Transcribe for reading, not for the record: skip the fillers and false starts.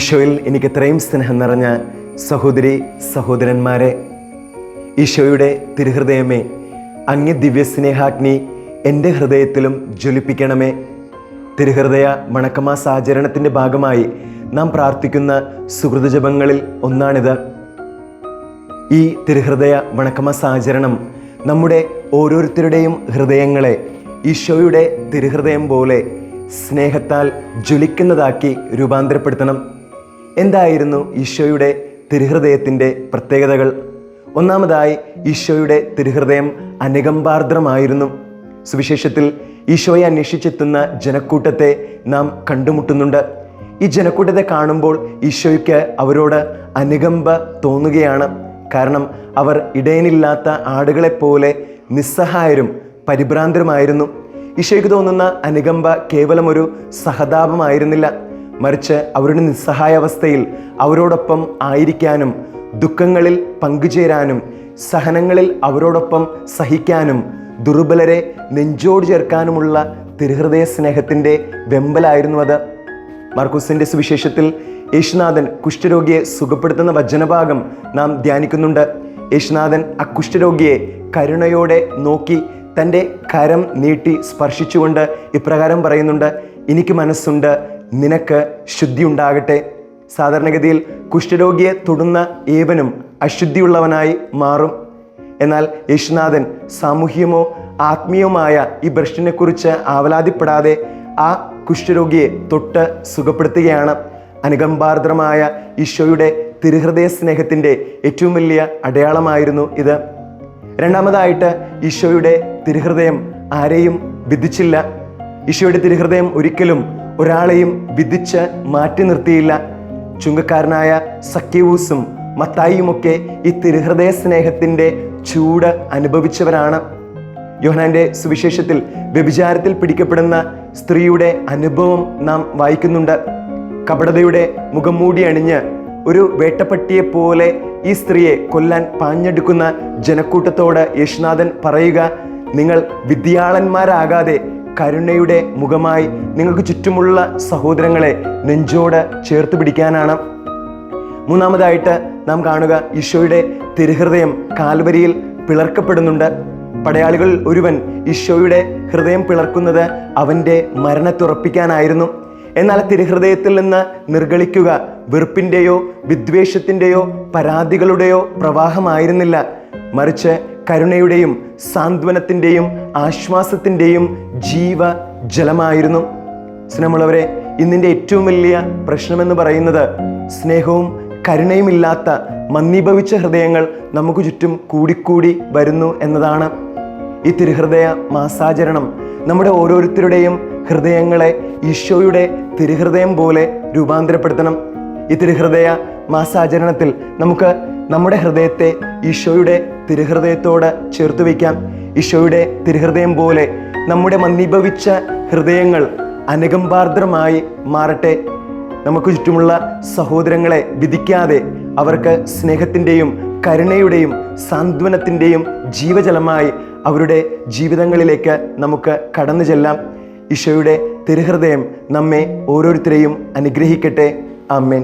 ഈശോയിൽ എനിക്ക് എത്രയും സ്നേഹം നിറഞ്ഞ സഹോദരി സഹോദരന്മാരെ, ഈശോയുടെ തിരുഹൃദയമേ, അങ്ങ് ദിവ്യസ്നേഹാഗ്നി എൻ്റെ ഹൃദയത്തിലും ജ്വലിപ്പിക്കണമേ. തിരുഹൃദയ വണക്കമാസ ആചരണത്തിൻ്റെ ഭാഗമായി നാം പ്രാർത്ഥിക്കുന്ന സുഹൃതജപങ്ങളിൽ ഒന്നാണിത്. ഈ തിരുഹൃദയ വണക്കമാസ ആചരണം നമ്മുടെ ഓരോരുത്തരുടെയും ഹൃദയങ്ങളെ ഈശോയുടെ തിരുഹൃദയം പോലെ സ്നേഹത്താൽ ജ്വലിക്കുന്നതാക്കി രൂപാന്തരപ്പെടുത്തണം. എന്തായിരുന്നു ഈശോയുടെ തിരുഹൃദയത്തിൻ്റെ പ്രത്യേകതകൾ? ഒന്നാമതായി, ഈശോയുടെ തിരുഹൃദയം അനുകമ്പാർദ്രമായിരുന്നു. സുവിശേഷത്തിൽ ഈശോയെ അന്വേഷിച്ചെത്തുന്ന ജനക്കൂട്ടത്തെ നാം കണ്ടുമുട്ടുന്നുണ്ട്. ഈ ജനക്കൂട്ടത്തെ കാണുമ്പോൾ ഈശോയ്ക്ക് അവരോട് അനുകമ്പ തോന്നുകയാണ്. കാരണം അവർ ഇടയനില്ലാത്ത ആടുകളെപ്പോലെ നിസ്സഹായരും പരിഭ്രാന്തരുമായിരുന്നു. ഈശോയ്ക്ക് തോന്നുന്ന അനുകമ്പ കേവലം ഒരു സഹതാപമായിരുന്നില്ല, മറിച്ച് അവരുടെ നിസ്സഹായാവസ്ഥയിൽ അവരോടൊപ്പം ആയിരിക്കാനും ദുഃഖങ്ങളിൽ പങ്കുചേരാനും സഹനങ്ങളിൽ അവരോടൊപ്പം സഹിക്കാനും ദുർബലരെ നെഞ്ചോട് ചേർക്കാനുമുള്ള തിരുഹൃദയ സ്നേഹത്തിൻ്റെ വെമ്പലായിരുന്നു അത്. മാർക്കോസിൻ്റെ സുവിശേഷത്തിൽ യേശുനാഥൻ കുഷ്ഠരോഗിയെ സുഖപ്പെടുത്തുന്ന വചനഭാഗം നാം ധ്യാനിക്കുന്നുണ്ട്. യേശുനാഥൻ ആ കുഷ്ഠരോഗിയെ കരുണയോടെ നോക്കി തൻ്റെ കരം നീട്ടി സ്പർശിച്ചുകൊണ്ട് ഇപ്രകാരം പറയുന്നുണ്ട്: എനിക്ക് മനസ്സുണ്ട്, നിനക്ക് ശുദ്ധി ഉണ്ടാകട്ടെ. സാധാരണഗതിയിൽ കുഷ്ഠരോഗിയെ തൊടുന്ന ഏവനും അശുദ്ധിയുള്ളവനായി മാറും. എന്നാൽ യേശുനാഥൻ സാമൂഹ്യമോ ആത്മീയവുമായ ഈ ഭ്രഷ്ടിനെക്കുറിച്ച് ആവലാതിപ്പെടാതെ ആ കുഷ്ഠരോഗിയെ തൊട്ട് സുഖപ്പെടുത്തുകയാണ്. അനുകമ്പാർദ്രമായ ഈശോയുടെ തിരുഹൃദയ സ്നേഹത്തിൻ്റെ ഏറ്റവും വലിയ അടയാളമായിരുന്നു ഇത്. രണ്ടാമതായിട്ട്, ഈശോയുടെ തിരുഹൃദയം ആരെയും വിധിച്ചില്ല. ഈശോയുടെ തിരുഹൃദയം ഒരിക്കലും ഒരാളെയും വിധിച്ച് മാറ്റി നിർത്തിയില്ല. ചുങ്കക്കാരനായ സക്കേവൂസും മത്തായിയുമൊക്കെ ഈ തിരുഹൃദയ സ്നേഹത്തിൻ്റെ ചൂട് അനുഭവിച്ചവരാണ്. യോഹന്നാന്റെ സുവിശേഷത്തിൽ വ്യഭിചാരത്തിൽ പിടിക്കപ്പെടുന്ന സ്ത്രീയുടെ അനുഭവം നാം വായിക്കുന്നുണ്ട്. കപടതയുടെ മുഖം മൂടി അണിഞ്ഞ് ഒരു വേട്ടപ്പട്ടിയെപ്പോലെ ഈ സ്ത്രീയെ കൊല്ലാൻ പാഞ്ഞെടുക്കുന്ന ജനക്കൂട്ടത്തോട് യേശുനാഥൻ പറയുക: നിങ്ങൾ വിദ്യാളന്മാരാകാതെ കരുണയുടെ മുഖമായി നിങ്ങൾക്ക് ചുറ്റുമുള്ള സഹോദരങ്ങളെ നെഞ്ചോട് ചേർത്ത് പിടിക്കാനാണ്. മൂന്നാമതായിട്ട് നാം കാണുക, ഈശോയുടെ തിരുഹൃദയം കാൽവരിയിൽ പിളർക്കപ്പെടുന്നുണ്ട്. പടയാളികൾ ഒരുവൻ ഈശോയുടെ ഹൃദയം പിളർക്കുന്നത് അവൻ്റെ മരണത്തുറപ്പിക്കാനായിരുന്നു. എന്നാൽ തിരുഹൃദയത്തിൽ നിന്ന് നിർഗളിക്കുക വെറുപ്പിൻ്റെയോ വിദ്വേഷത്തിൻ്റെയോ പരാതികളുടെയോ പ്രവാഹമായിരുന്നില്ല, മറിച്ച് കരുണയുടെയും സാന്ത്വനത്തിൻ്റെയും ആശ്വാസത്തിൻ്റെയും ജീവജലമായിരുന്നു. സ്നേഹമുള്ളവരെ, ഇന്നിൻ്റെ ഏറ്റവും വലിയ പ്രശ്നമെന്ന് പറയുന്നത് സ്നേഹവും കരുണയുമില്ലാത്ത മന്ദീഭവിച്ച ഹൃദയങ്ങൾ നമുക്ക് ചുറ്റും കൂടിക്കൂടി വരുന്നു എന്നതാണ്. ഈ തിരുഹൃദയ മാസാചരണം നമ്മുടെ ഓരോരുത്തരുടെയും ഹൃദയങ്ങളെ ഈശോയുടെ തിരുഹൃദയം പോലെ രൂപാന്തരപ്പെടുത്തണം. ഈ തിരുഹൃദയ മാസാചരണത്തിൽ നമുക്ക് നമ്മുടെ ഹൃദയത്തെ ഈശോയുടെ തിരുഹൃദയത്തോട് ചേർത്ത് വയ്ക്കാം. ഈശോയുടെ തിരുഹൃദയം പോലെ നമ്മുടെ മന്ദീഭവിച്ച ഹൃദയങ്ങൾ അനുകമ്പാർദ്രമായി മാറട്ടെ. നമുക്ക് ചുറ്റുമുള്ള സഹോദരങ്ങളെ വിധിക്കാതെ അവർക്ക് സ്നേഹത്തിൻ്റെയും കരുണയുടെയും സാന്ത്വനത്തിൻ്റെയും ജീവജലമായി അവരുടെ ജീവിതങ്ങളിലേക്ക് നമുക്ക് കടന്നു ചെല്ലാം. ഈശോയുടെ തിരുഹൃദയം നമ്മെ ഓരോരുത്തരെയും അനുഗ്രഹിക്കട്ടെ. ആമേൻ.